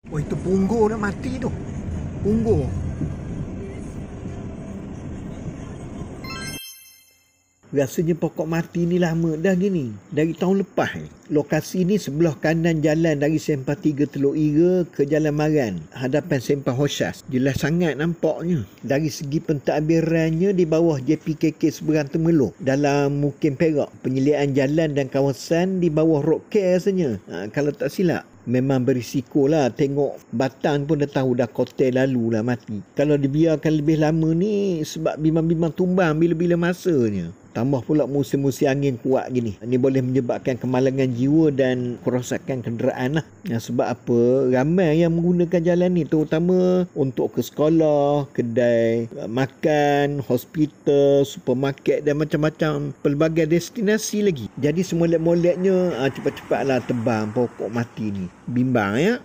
Oh, itu punggur dah mati tu. Punggur. Rasanya pokok mati ni lama dah gini. Dari tahun lepas ni. Lokasi ni sebelah kanan jalan dari Sempah 3 Teluk Ira ke Jalan Maran, hadapan Sempah Hosyas. Jelas sangat nampaknya. Dari segi pentadbirannya di bawah JPKK Seberang Temerloh. Dalam Mukim Perak, penyediaan jalan dan kawasan di bawah road care rasanya. Kalau tak silap. Memang berisiko lah, tengok batang pun dah tahu dah kotel lalu lah mati. Kalau dibiarkan lebih lama ni sebab bimbang-bimbang tumbang bila-bila masanya. Tambah pula musim-musim angin kuat gini. Ini boleh menyebabkan kemalangan jiwa dan kerosakan kenderaan lah. Sebab apa? Ramai yang menggunakan jalan ni, terutama untuk ke sekolah, kedai makan, hospital, supermarket dan macam-macam pelbagai destinasi lagi. Jadi semolek-moleknya cepat-cepatlah tebang pokok mati ni. Bimbang ya.